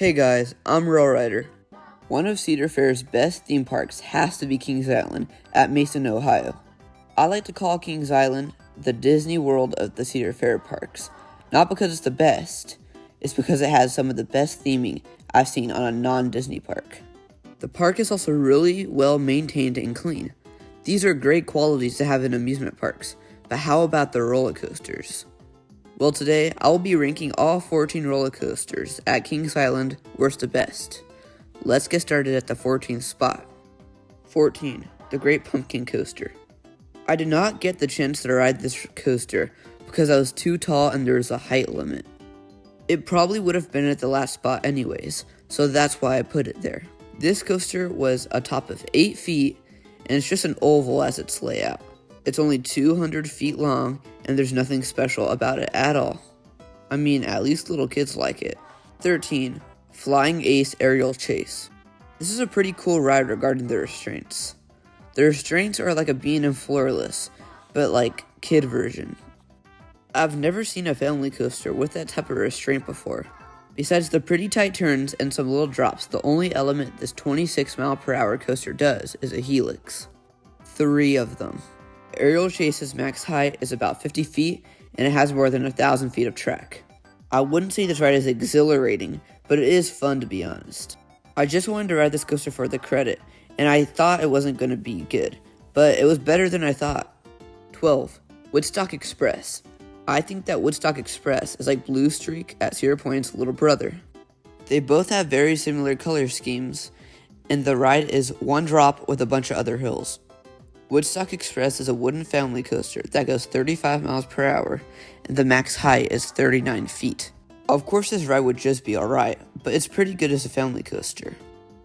Hey guys, I'm Rail Rider. One of Cedar Fair's best theme parks has to be Kings Island at Mason, Ohio. I like to call Kings Island the Disney World of the Cedar Fair parks. Not because it's the best, it's because it has some of the best theming I've seen on a non-Disney park. The park is also really well maintained and clean. These are great qualities to have in amusement parks, but how about the roller coasters? Well, today I will be ranking all 14 roller coasters at Kings Island worst to best. Let's get started at the 14th spot. 14. The Great Pumpkin Coaster. I did not get the chance to ride this coaster because I was too tall and there was a height limit. It probably would have been at the last spot anyways, so that's why I put it there. This coaster was a top of 8 feet and it's just an oval as its layout. It's only 200 feet long and there's nothing special about it at all. I mean, at least little kids like it. 13. Flying Ace Aerial Chase. This is a pretty cool ride regarding the restraints. The restraints are like a bean and floorless, but like kid version. I've never seen a family coaster with that type of restraint before. Besides the pretty tight turns and some little drops, the only element this 26-mile-per-hour coaster does is a helix. 3 of them. Aerial Chase's max height is about 50 feet, and it has more than 1,000 feet of track. I wouldn't say this ride is exhilarating, but it is fun to be honest. I just wanted to ride this coaster for the credit, and I thought it wasn't going to be good, but it was better than I thought. 12. Woodstock Express. I think that Woodstock Express is like Blue Streak at Cedar Point's little brother. They both have very similar color schemes, and the ride is one drop with a bunch of other hills. Woodstock Express is a wooden family coaster that goes 35 miles per hour, and the max height is 39 feet. Of course this ride would just be alright, but it's pretty good as a family coaster.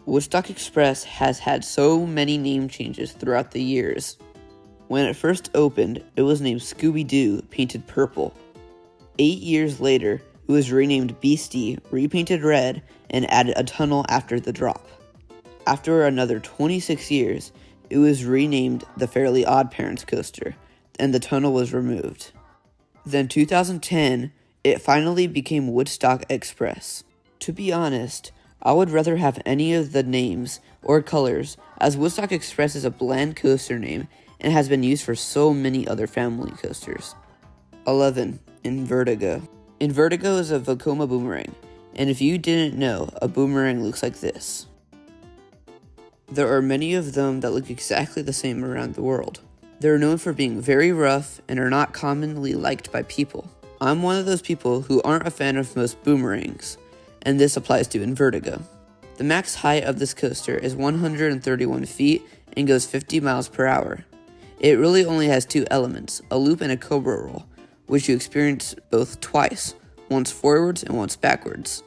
Woodstock Express has had so many name changes throughout the years. When it first opened, it was named Scooby-Doo, painted purple. 8 years later, it was renamed Beastie, repainted red, and added a tunnel after the drop. After another 26 years, it was renamed the Fairly Odd Parents Coaster, and the tunnel was removed. Then 2010, it finally became Woodstock Express. To be honest, I would rather have any of the names or colors, as Woodstock Express is a bland coaster name and has been used for so many other family coasters. 11. Invertigo. Invertigo is a Vekoma boomerang, and if you didn't know, a boomerang looks like this. There are many of them that look exactly the same around the world. They're known for being very rough and are not commonly liked by people. I'm one of those people who aren't a fan of most boomerangs, and this applies to Invertigo. The max height of this coaster is 131 feet and goes 50 miles per hour. It really only has 2 elements, a loop and a cobra roll, which you experience both twice, once forwards and once backwards.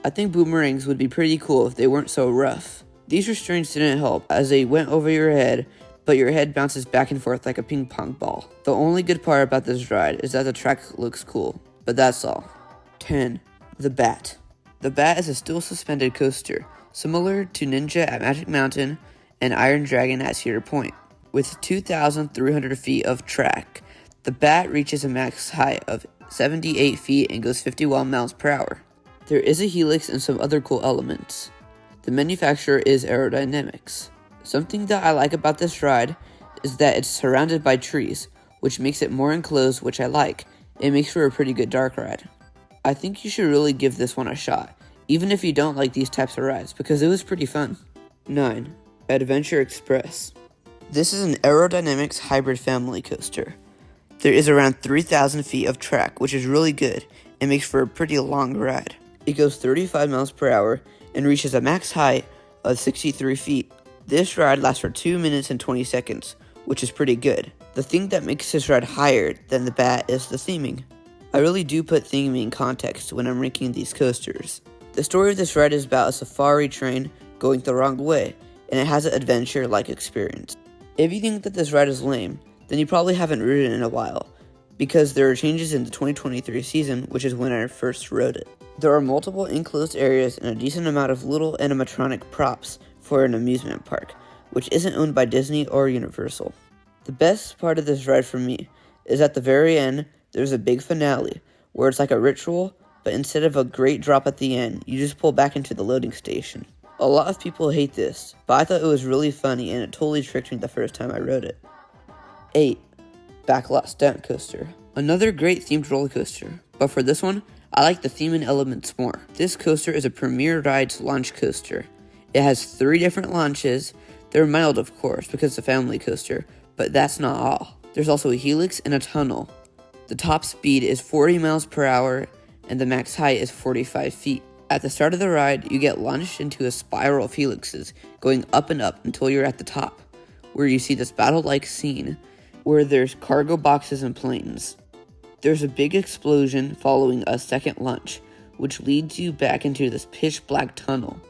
I think boomerangs would be pretty cool if they weren't so rough. These restraints didn't help as they went over your head, but your head bounces back and forth like a ping pong ball. The only good part about this ride is that the track looks cool, but that's all. 10. The Bat. The Bat is a still suspended coaster, similar to Ninja at Magic Mountain and Iron Dragon at Cedar Point. With 2,300 feet of track, the Bat reaches a max height of 78 feet and goes 51 miles per hour. There is a helix and some other cool elements. The manufacturer is aerodynamics. Something that I like about this ride is that it's surrounded by trees, which makes it more enclosed, which I like. It makes for a pretty good dark ride. I think you should really give this one a shot, even if you don't like these types of rides, because it was pretty fun. 9. Adventure Express. This is an aerodynamics hybrid family coaster. There is around 3,000 feet of track, which is really good and makes for a pretty long ride. It goes 35 miles per hour and reaches a max height of 63 feet. This ride lasts for 2 minutes and 20 seconds, which is pretty good. The thing that makes this ride higher than the Bat is the theming. I really do put theming in context when I'm ranking these coasters. The story of this ride is about a safari train going the wrong way, and it has an adventure-like experience. If you think that this ride is lame, then you probably haven't ridden in a while, because there are changes in the 2023 season, which is when I first rode it. There are multiple enclosed areas and a decent amount of little animatronic props for an amusement park, which isn't owned by Disney or Universal. The best part of this ride for me is at the very end, there's a big finale, where it's like a ritual, but instead of a great drop at the end, you just pull back into the loading station. A lot of people hate this, but I thought it was really funny and it totally tricked me the first time I rode it. 8. Backlot St Coaster. Another great themed roller coaster, but for this one, I like the theme and elements more. This coaster is a Premier Rides launch coaster. It has 3 different launches. They're mild, of course, because it's a family coaster, but that's not all. There's also a helix and a tunnel. The top speed is 40 miles per hour, and the max height is 45 feet. At the start of the ride, you get launched into a spiral of helixes, going up and up until you're at the top, where you see this battle-like scene, where there's cargo boxes and planes. There's a big explosion following a second launch, which leads you back into this pitch-black tunnel.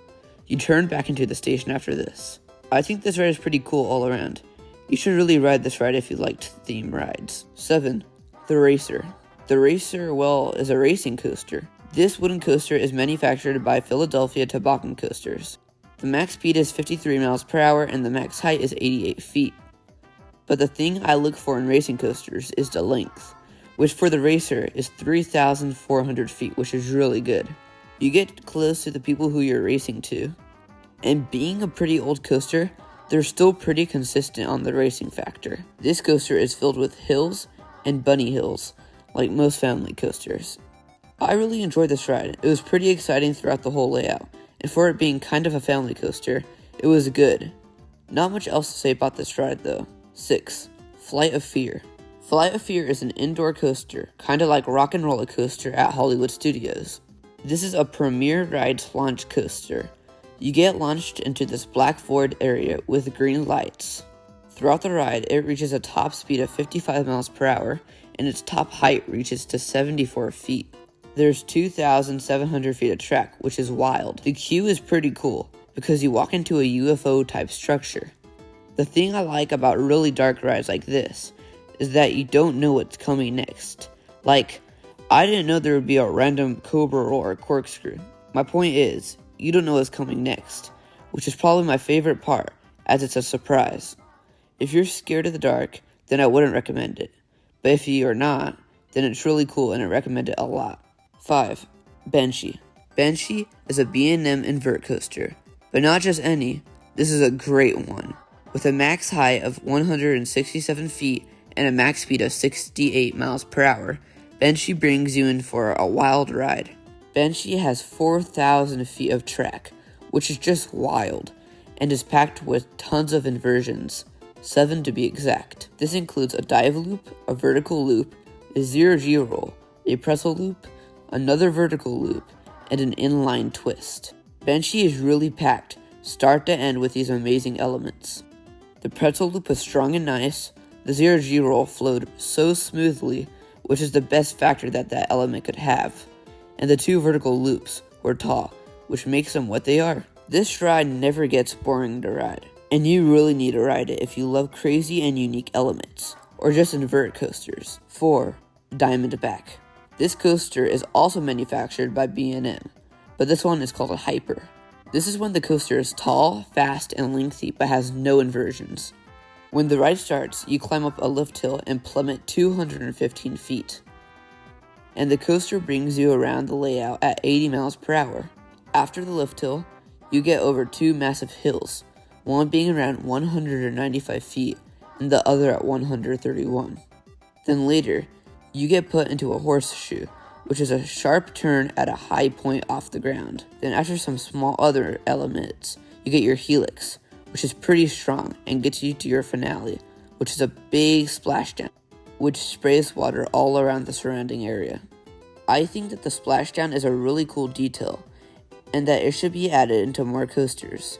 You turn back into the station after this. I think this ride is pretty cool all around. You should really ride this ride if you liked theme rides. 7. The Racer. The Racer, well, is a racing coaster. This wooden coaster is manufactured by Philadelphia Toboggan Coasters. The max speed is 53 miles per hour and the max height is 88 feet. But the thing I look for in racing coasters is the length, which for the Racer is 3,400 feet, which is really good. You get close to the people who you're racing to. And being a pretty old coaster, they're still pretty consistent on the racing factor. This coaster is filled with hills and bunny hills, like most family coasters. I really enjoyed this ride. It was pretty exciting throughout the whole layout, and for it being kind of a family coaster, it was good. Not much else to say about this ride though. 6. Flight of Fear. Flight of Fear is an indoor coaster, kinda like Rock and Roller Coaster at Hollywood Studios. This is a Premier Rides launch coaster. You get launched into this black void area with green lights. Throughout the ride, it reaches a top speed of 55 miles per hour, and its top height reaches to 74 feet. There's 2,700 feet of track, which is wild. The queue is pretty cool, because you walk into a UFO type structure. The thing I like about really dark rides like this, is that you don't know what's coming next. Like, I didn't know there would be a random cobra or a corkscrew. My point is, you don't know what's coming next, which is probably my favorite part, as it's a surprise. If you're scared of the dark, then I wouldn't recommend it. But if you are not, then it's really cool and I recommend it a lot. 5. Beni. Beni is a B&M invert coaster, but not just any, this is a great one. With a max height of 167 feet and a max speed of 68 miles per hour, Beni brings you in for a wild ride. Beni has 4,000 feet of track, which is just wild, and is packed with tons of inversions, 7 to be exact. This includes a dive loop, a vertical loop, a zero-G roll, a pretzel loop, another vertical loop, and an inline twist. Beni is really packed, start to end with these amazing elements. The pretzel loop was strong and nice, the zero-G roll flowed so smoothly, which is the best factor that that element could have, and the 2 vertical loops were tall, which makes them what they are. This ride never gets boring to ride, and you really need to ride it if you love crazy and unique elements, or just invert coasters. 4. Diamondback. This coaster is also manufactured by B&M, but this one is called a Hyper. This is when the coaster is tall, fast, and lengthy, but has no inversions. When the ride starts, you climb up a lift hill and plummet 215 feet. And the coaster brings you around the layout at 80 miles per hour. After the lift hill, you get over 2 massive hills, one being around 195 feet and the other at 131. Then later, you get put into a horseshoe, which is a sharp turn at a high point off the ground. Then after some small other elements, you get your helix, which is pretty strong and gets you to your finale, which is a big splashdown, which sprays water all around the surrounding area. I think that the splashdown is a really cool detail, and that it should be added into more coasters.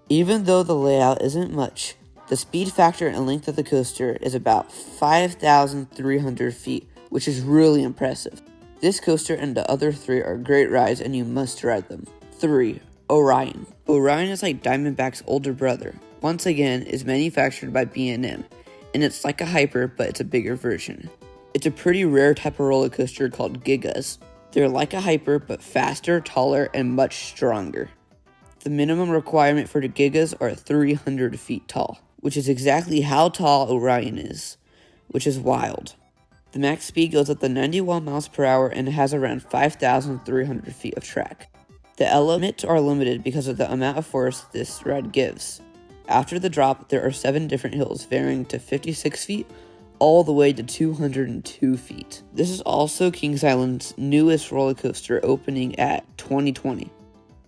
Even though the layout isn't much, the speed factor and length of the coaster is about 5,300 feet, which is really impressive. This coaster and the other 3 are great rides and you must ride them. 3. Orion. Orion is like Diamondback's older brother. Once again, is manufactured by B&M, and it's like a Hyper, but it's a bigger version. It's a pretty rare type of roller coaster called Gigas. They're like a Hyper, but faster, taller, and much stronger. The minimum requirement for the Gigas are 300 feet tall, which is exactly how tall Orion is, which is wild. The max speed goes up to 91 miles per hour and it has around 5,300 feet of track. The elements are limited because of the amount of force this ride gives. After the drop, there are 7 different hills varying to 56 feet all the way to 202 feet. This is also Kings Island's newest roller coaster, opening at 2020.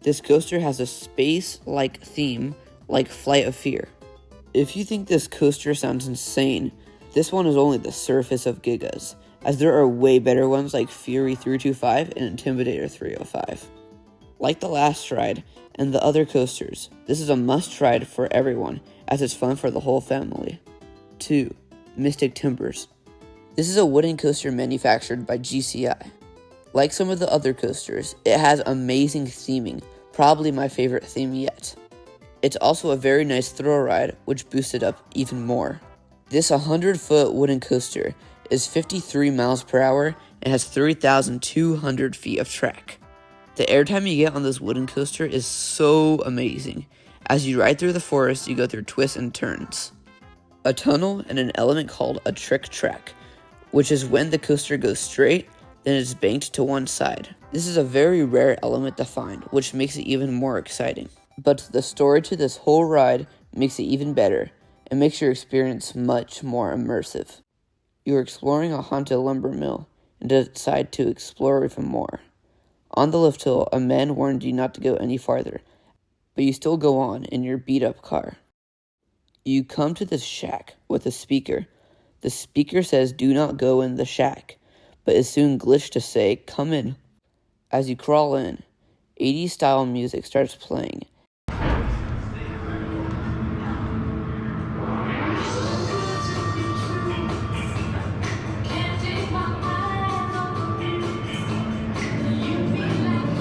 This coaster has a space-like theme like Flight of Fear. If you think this coaster sounds insane, this one is only the surface of gigas, as there are way better ones like Fury 325 and Intimidator 305. Like the last ride and the other coasters, this is a must ride for everyone, as it's fun for the whole family. 2. Mystic Timbers. This is a wooden coaster manufactured by GCI. Like some of the other coasters, it has amazing theming, probably my favorite theme yet. It's also a very nice thrill ride, which boosts it up even more. This 100-foot wooden coaster is 53 miles per hour and has 3,200 feet of track. The airtime you get on this wooden coaster is so amazing. As you ride through the forest, you go through twists and turns. A tunnel and an element called a trick track, which is when the coaster goes straight, then it's banked to one side. This is a very rare element to find, which makes it even more exciting. But the story to this whole ride makes it even better, and makes your experience much more immersive. You are exploring a haunted lumber mill, and decide to explore even more. On the lift hill, a man warned you not to go any farther, but you still go on in your beat-up car. You come to this shack with a speaker. The speaker says do not go in the shack, but is soon glitched to say come in. As you crawl in, 80s style music starts playing.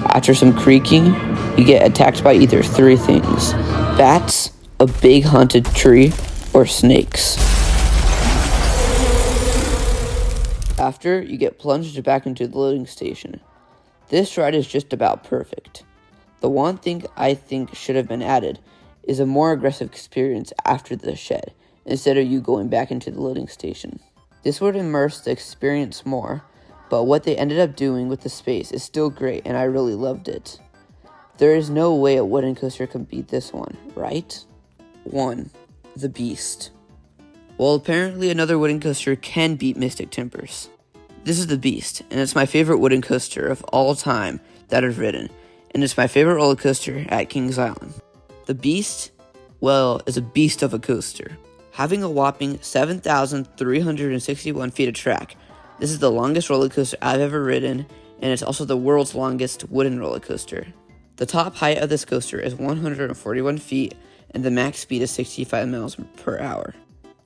After some creaking, you get attacked by either 3 things: bats, a big haunted tree, or snakes. After, you get plunged back into the loading station. This ride is just about perfect. The one thing I think should have been added is a more aggressive experience after the shed, instead of you going back into the loading station. This would immerse the experience more, but what they ended up doing with the space is still great and I really loved it. There is no way a wooden coaster can beat this one, right? 1. The Beast. Well, apparently another wooden coaster can beat Mystic Timbers. This is the Beast, and it's my favorite wooden coaster of all time that I've ridden, and it's my favorite roller coaster at Kings Island. The Beast, well, is a beast of a coaster. Having a whopping 7,361 feet of track, this is the longest roller coaster I've ever ridden, and it's also the world's longest wooden roller coaster. The top height of this coaster is 141 feet, and the max speed is 65 miles per hour.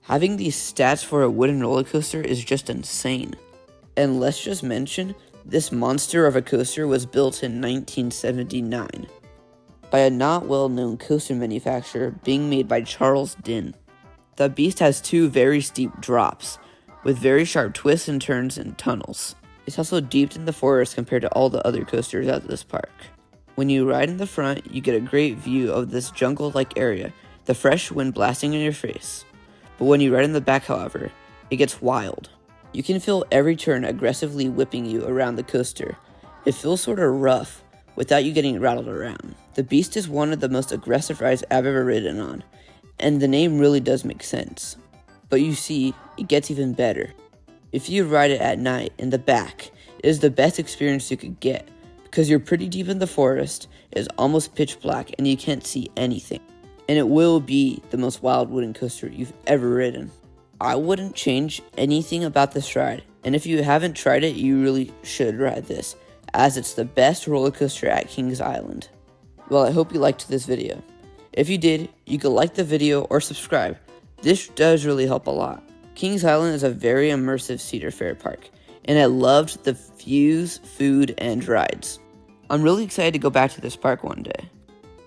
Having these stats for a wooden roller coaster is just insane. And let's just mention, this monster of a coaster was built in 1979 by a not well-known coaster manufacturer being made by Charles Din. The Beast has 2 very steep drops, with very sharp twists and turns and tunnels. It's also deep in the forest compared to all the other coasters at this park. When you ride in the front, you get a great view of this jungle-like area, the fresh wind blasting in your face. But when you ride in the back, however, it gets wild. You can feel every turn aggressively whipping you around the coaster. It feels sort of rough, without you getting rattled around. The Beast is one of the most aggressive rides I've ever ridden on, and the name really does make sense. But you see, it gets even better. If you ride it at night in the back, it is the best experience you could get, because you're pretty deep in the forest, it is almost pitch black, and you can't see anything. And it will be the most wild wooden coaster you've ever ridden. I wouldn't change anything about this ride, and if you haven't tried it, you really should ride this, as it's the best roller coaster at Kings Island. Well, I hope you liked this video. If you did, you could like the video or subscribe. This does really help a lot. Kings Island is a very immersive Cedar Fair park, and I loved the views, food, and rides. I'm really excited to go back to this park one day.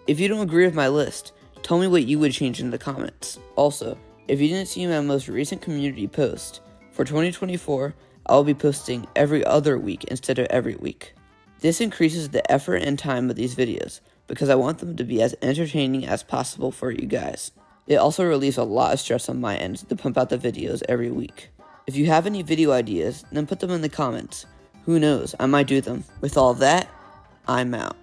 If you don't agree with my list, tell me what you would change in the comments. Also, if you didn't see my most recent community post, for 2024, I'll be posting every other week instead of every week. This increases the effort and time of these videos, because I want them to be as entertaining as possible for you guys. It also relieves a lot of stress on my end to pump out the videos every week. If you have any video ideas, then put them in the comments. Who knows, I might do them. With all that, I'm out.